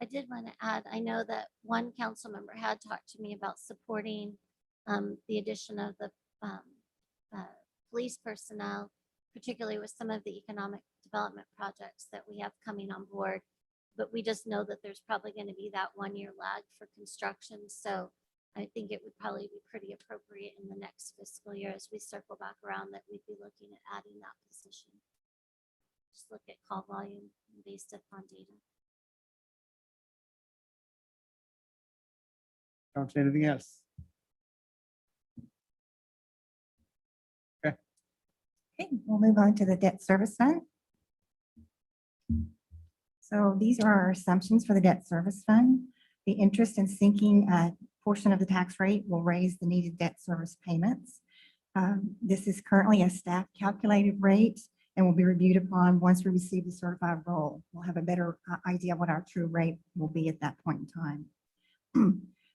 I did want to add, I know that one council member had talked to me about supporting the addition of the police personnel, particularly with some of the economic development projects that we have coming on board. But we just know that there's probably going to be that 1-year lag for construction. So I think it would probably be pretty appropriate in the next fiscal year as we circle back around that we'd be looking at adding that position. Just look at call volume based upon data. Council, anything else? Okay, we'll move on to the debt service fund. So these are our assumptions for the debt service fund. The interest and sinking portion of the tax rate will raise the needed debt service payments. This is currently a staff calculated rate and will be reviewed upon once we receive the certified roll. We'll have a better idea of what our true rate will be at that point in time.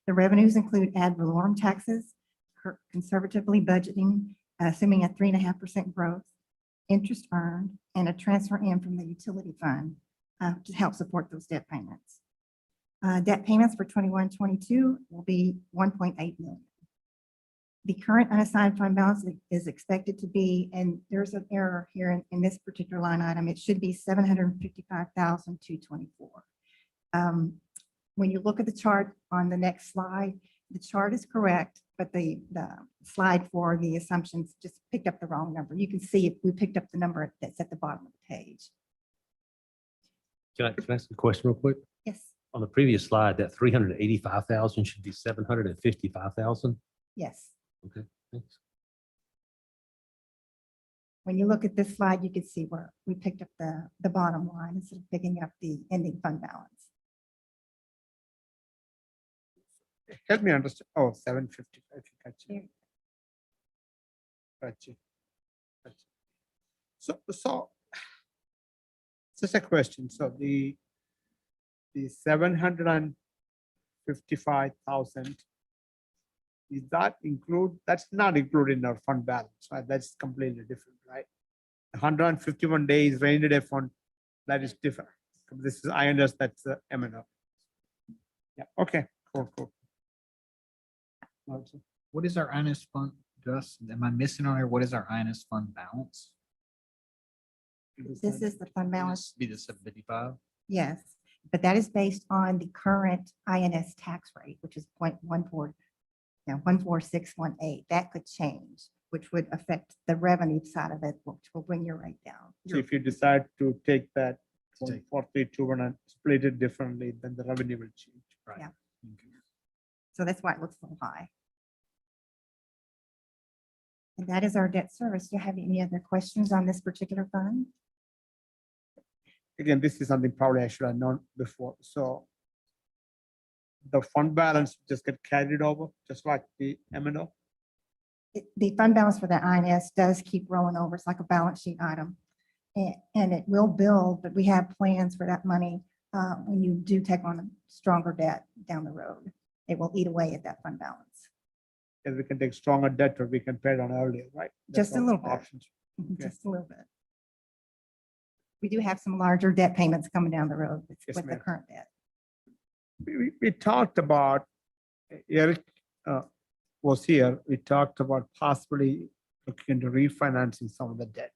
The revenues include ad valorem taxes, conservatively budgeting, assuming a 3.5% growth, interest earned, and a transfer in from the utility fund to help support those debt payments. Debt payments for 21-22 will be 1.8 million. The current unassigned fund balance is expected to be, and there's an error here in this particular line item, it should be 755,224. When you look at the chart on the next slide, the chart is correct, but the slide for the assumptions just picked up the wrong number. You can see if we picked up the number that's at the bottom of the page. Can I ask a question real quick? Yes, On the previous slide, that 385,000 should be 755,000. yes. Okay, thanks. When you look at this slide, you can see where we picked up the bottom line instead of picking up the ending fund balance. Help me understand. Oh, 755. Gotcha. Gotcha. Gotcha. So just a question. So the 755,000, is that include? That's not included in our fund balance, right? That's completely different, right? 151 days rainy day fund, that is different. This is, I understand that's the M&O. Yeah. Okay. Cool. Cool. What is our INS fund, Gus? Am I missing on here? What is our INS fund balance? This is the fund balance. Be the 755? Yes, but that is based on the current INS tax rate, which is 14618. That could change, which would affect the revenue side of it, which will bring your rate down. So if you decide to take that 142 and split it differently, then the revenue will change. Right. Yeah. So that's why it looks a little high. And that is our debt service. Do you have any other questions on this particular fund? Again, this is something probably I should have known before. So the fund balance just get carried over, just like the M&O. The fund balance for the INS does keep rolling over. It's like a balance sheet item. And it will build, but we have plans for that money when you do take on a stronger debt down the road. It will eat away at that fund balance. And we can take stronger debt or we can pay it on earlier, right? That's Just a all little bit. options. Okay. Just a little bit. We do have some larger debt payments coming down the road with Yes, the ma'am. current debt. We talked about, Eric was here, we talked about possibly looking into refinancing some of the debt.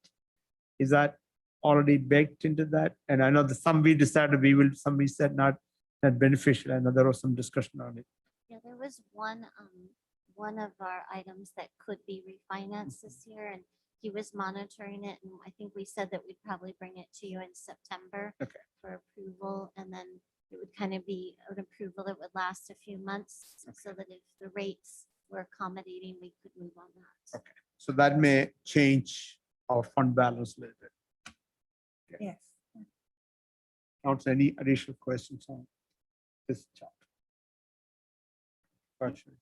Is that already baked into that? And I know that some we decided we will, some we said not beneficial. I know there was some discussion on it. Yeah, there was one of our items that could be refinanced this year, and he was monitoring it, and I think we said that we'd probably bring it to you in September Okay. for approval, and then it would kind of be an approval that would last a few months, so that if the rates were accommodating, we could move on that. Okay. So that may change our fund balance a little bit. Yes. Council, any additional questions on this chapter? Question.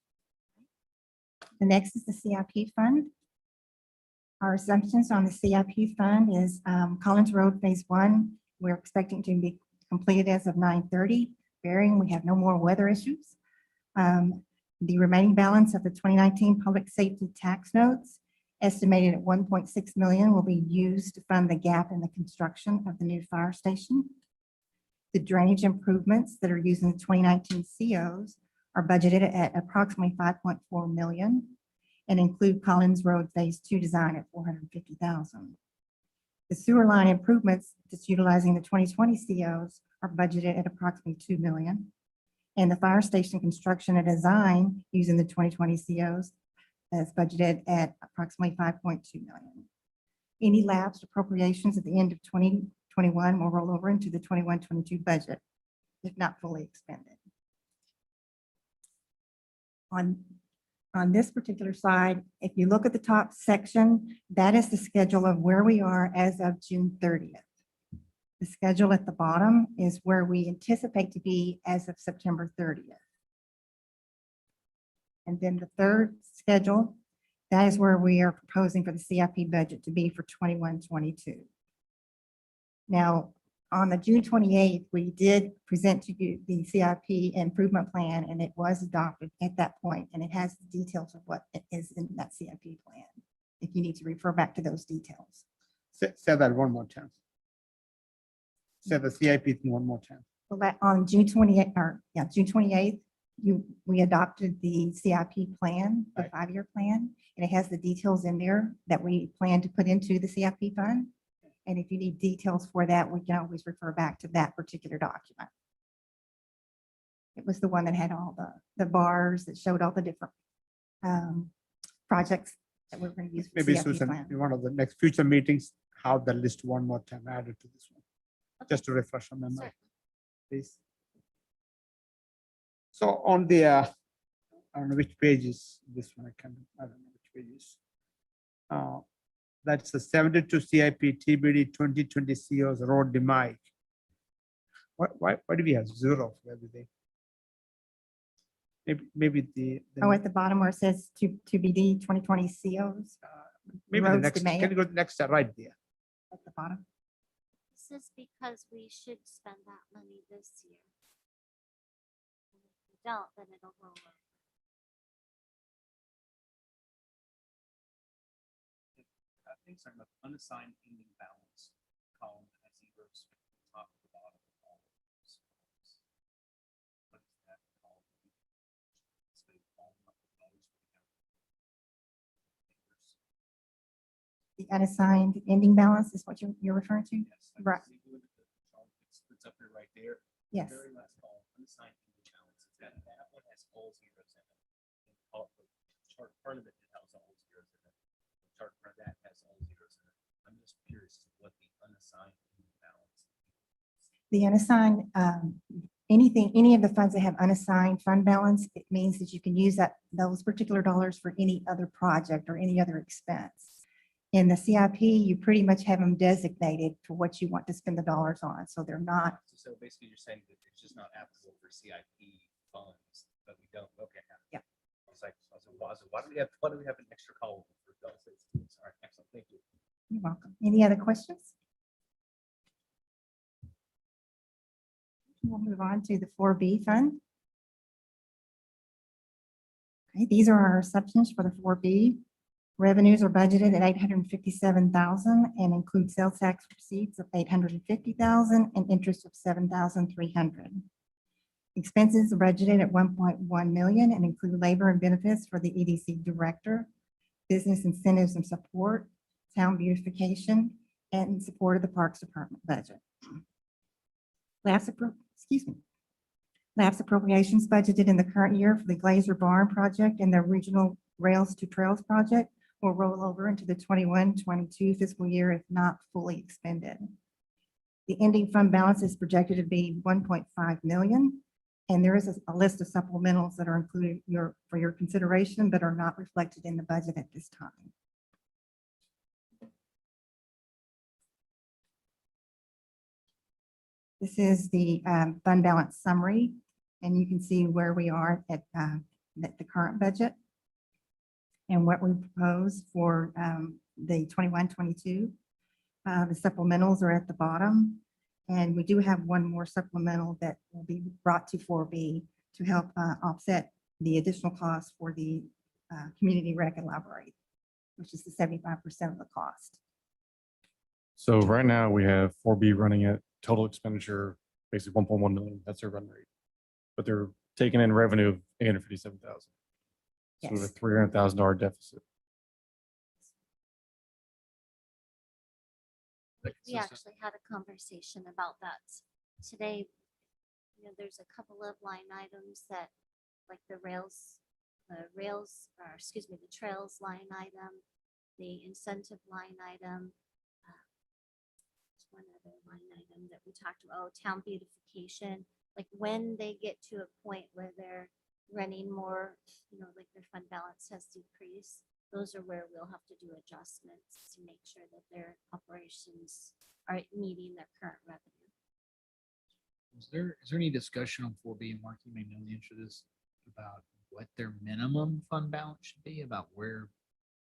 The next is the CIP fund. Our assumptions on the CIP fund is Collins Road Phase 1. We're expecting to be completed as of 9/30. Bearing, we have no more weather issues. The remaining balance of the 2019 public safety tax notes, estimated at 1.6 million, will be used to fund the gap in the construction of the new fire station. The drainage improvements that are using the 2019 COs are budgeted at approximately 5.4 million and include Collins Road Phase 2 design at 450,000. The sewer line improvements that's utilizing the 2020 COs are budgeted at approximately 2 million. And the fire station construction and design using the 2020 COs is budgeted at approximately 5.2 million. Any lapsed appropriations at the end of 2021 will roll over into the 21-22 budget, if not fully expended. On this particular slide, if you look at the top section, that is the schedule of where we are as of June 30th. The schedule at the bottom is where we anticipate to be as of September 30th. And then the third schedule, that is where we are proposing for the CIP budget to be for 21-22. Now, on the June 28th, we did present to you the CIP improvement plan, and it was adopted at that point, and it has the details of what is in that CIP plan, if you need to refer back to those details. Say that one more time. Say the CIP thing one more time. Well, that on June 28th, or yeah, June 28th, we adopted the CIP plan, the Right. 5-year plan, and it has the details in there that we plan to put into the CIP fund. And if you need details for that, we can always refer back to that particular document. It was the one that had all the bars that showed all the different projects that we're going to use. For Maybe CIP Susan, plan. in one of the next future meetings, have the list one more time added to this one, just to refresh our memory, please. So on the, I don't know which page is this one, I don't know which page is. That's the 72 CIP TBD 2020 COs road demise. Why do we have 0 for everything? Maybe the. Oh, at the bottom where it says to BD 2020 COs Maybe the roads next, demand. can you go to the next step right there? at the bottom. This is because we should spend that money this year. And if we don't, then it'll roll over. Things are the unassigned ending balance column that has zeros from the top to the bottom of all of those columns. What is that called? So they all up with those we have. The unassigned ending balance is what you're referring to? Yes. Right. So you look at the chart, it's up there right there. Yes. The very last column, unassigned ending balance, that one has all zeros in it. And the chart part of it has all zeros in it. The chart part of that has all zeros in it. I'm just curious what the unassigned ending balance is. The unassigned, any of the funds that have unassigned fund balance, it means that you can use those particular dollars for any other project or any other expense. In the CIP, you pretty much have them designated for what you want to spend the dollars on. So they're not, So basically you're saying that it's just not applicable for CIP funds, but we don't, okay. Yeah. I was like, why do we have an extra column for those? All right, excellent, thank you. you're welcome. Any other questions? We'll move on to the 4B fund. Okay, these are our assumptions for the 4B. Revenues are budgeted at 857,000 and include sales tax receipts of 850,000 and interest of 7,300. Expenses are budgeted at 1.1 million and include labor and benefits for the EDC director, business incentives and support, town beautification, and support of the Parks Department budget. Lapse appropriations budgeted in the current year for the Glazer Barn project and the regional Rails to Trails project will roll over into the 21-22 fiscal year if not fully expended. The ending fund balance is projected to be 1.5 million, and there is a list of supplementals that are included for your consideration but are not reflected in the budget at this time. This is the fund balance summary, and you can see where we are at the current budget and what we propose for the 21-22. The supplementals are at the bottom, and we do have one more supplemental that will be brought to 4B to help offset the additional cost for the community rec and library, which is the 75% of the cost. So right now we have 4B running at total expenditure, basically 1.1 million. That's their run rate. But they're taking in revenue of $857,000. So we have a Yes. $300,000 deficit. We actually had a conversation about that today. You know, there's a couple of line items that, like the rails, or excuse me, the trails line item, the incentive line item. There's one other line item that we talked about, town beautification. Like when they get to a point where they're running more, you know, like their fund balance has decreased, those are where we'll have to do adjustments to make sure that their operations are meeting their current revenue. Is there any discussion on 4B, and Mark, you may know the answer to this, about what their minimum fund balance should be, about what?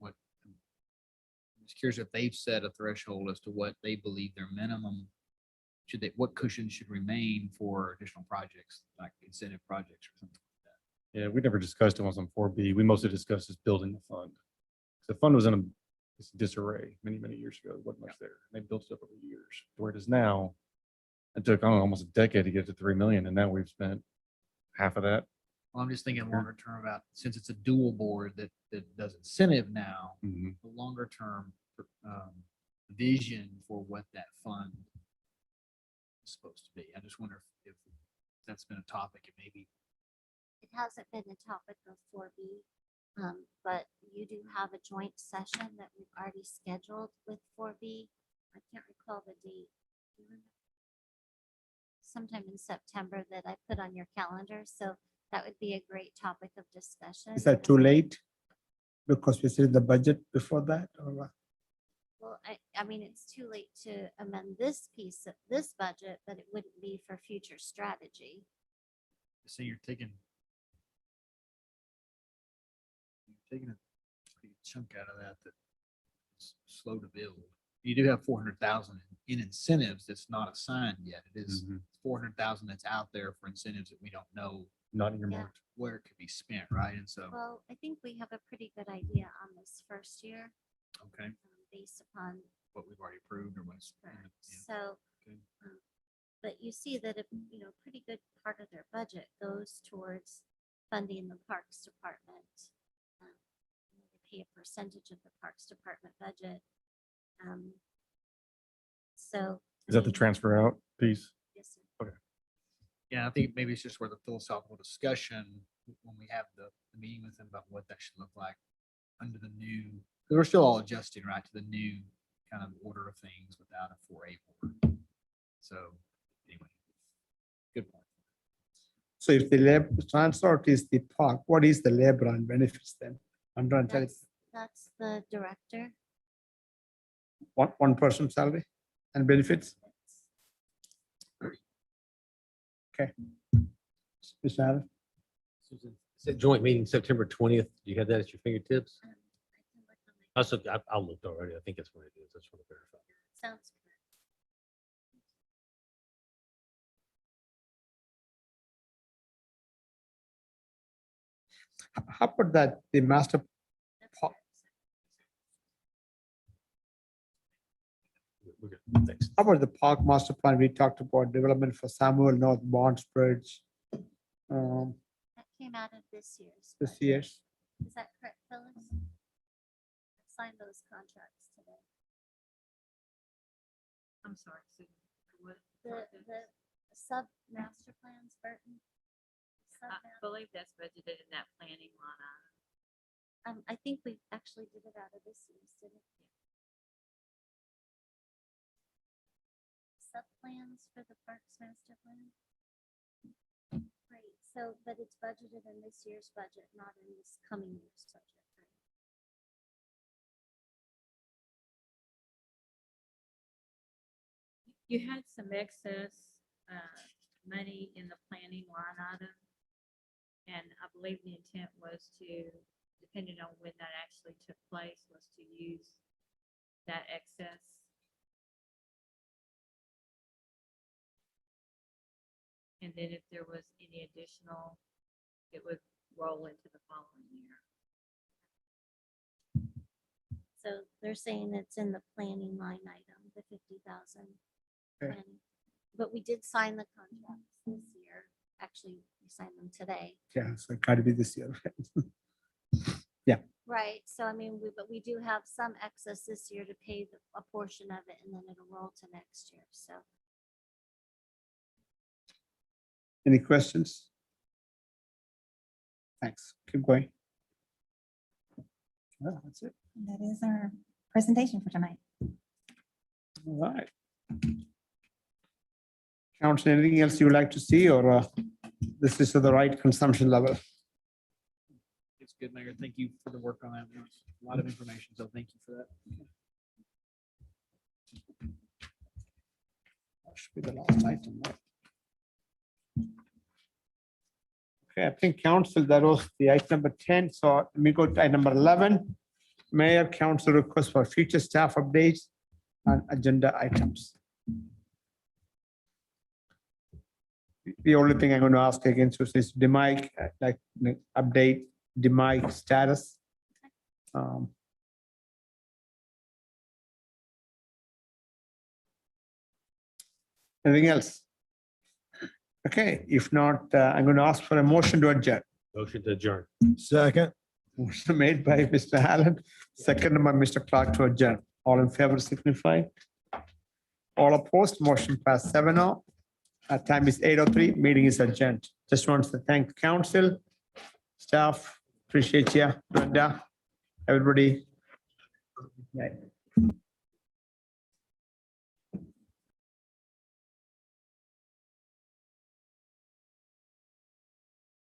I'm just curious if they've set a threshold as to what they believe their minimum, what cushion should remain for additional projects, like incentive projects or something like that. Yeah, we never discussed it once on 4B. We mostly discussed is building the fund. The fund was in a disarray many years ago. There wasn't much there. They built it up over years to where it is now. It took, I don't know, almost a decade to get to 3 million, and now we've spent half of that. Well, I'm just thinking longer term about, since it's a dual board that does incentive now, Mhm. the longer term vision for what that fund is supposed to be. I just wonder if that's been a topic, and maybe. It hasn't been a topic of 4B, but you do have a joint session that we've already scheduled with 4B. I can't recall the date. Do you remember? Sometime in September that I put on your calendar, so that would be a great topic of discussion. Is that too late? Because we said the budget before that, or what? Well, I mean, it's too late to amend this piece of this budget, but it wouldn't be for future strategy. So you're taking a pretty chunk out of that that's slow to build. You do have 400,000 in incentives that's not assigned yet. It is Mhm. 400,000 that's out there for incentives that we don't know Not in your Yeah. mark. where it could be spent, right? And so, Well, I think we have a pretty good idea on this first year, okay, based upon what we've already approved or what's. Correct. yeah, So, okay. but you see that, you know, pretty good part of their budget goes towards funding the Parks Department. They pay a percentage of the Parks Department budget. So. Is that the transfer out piece? Yes, sir. Yeah, I think maybe it's just where the philosophical discussion, when we have the meeting with them about what that should look like under the new, because we're still all adjusting, right, to the new kind of order of things without a 4A board. So anyway, good point. So if the lab transport is the park, what is the labor and benefits then? Under That's the director. one person salary and benefits? Okay. Mr. Adam? Susan, it's a joint meeting September 20th. Do you have that at your fingertips? I can look on my- I'll look already. I think that's what it is. I just want to verify. Sounds correct. How about that, the master, That's Pa- correct, sir. We're good. Thanks. how about the park master plan? We talked about development for Samuel North Bonds Bridge. That came out of this year's. This budget. year's, Is that correct, Phyllis? I signed those contracts today. I'm sorry, Susan. What The sub master plans, Burton? I Sub-ma- believe that's budgeted in that planning line item. I think we actually did it out of this year's, didn't it? Sub plans for the Parks Master Plan? Right, so, but it's budgeted in this year's budget, not in this coming year's budget, right? You had some excess money in the planning line item. And I believe the intent was to, depending on when that actually took place, was to use that excess. And then if there was any additional, it would roll into the following year. So they're saying it's in the planning line item, the 50,000. Okay. But we did sign the contracts this year. Actually, we signed them today. Yeah, so it gotta be this year. Right, so I mean, but we do have some excess this year to pay a portion of it, and then it'll roll to next year, so. Any questions? Thanks. Keep going. Well, that's it. That is our presentation for tonight. All right. Council, anything else you would like to see, or this is to the right consumption level? It's good, Mayor. Thank you for the work on that. It was a lot of information, so thank you for that. That should be the last item, right? Okay, I think council, that was the item number 10. So let me go to item number 11. Mayor, council request for future staff updates on agenda items. The only thing I'm going to ask again, so is DMIC, like update DMIC status. Anything else? Okay, if not, I'm going to ask for a motion to adjourn. Motion to adjourn. Second. Motion made by Mr. Allen, seconded by Mr. Clark to adjourn. All in favor signify. All opposed, motion passed 7-0. Time is 8:03, meeting is adjourned. Just wants to thank council, staff, appreciate you, Brenda, everybody. Right.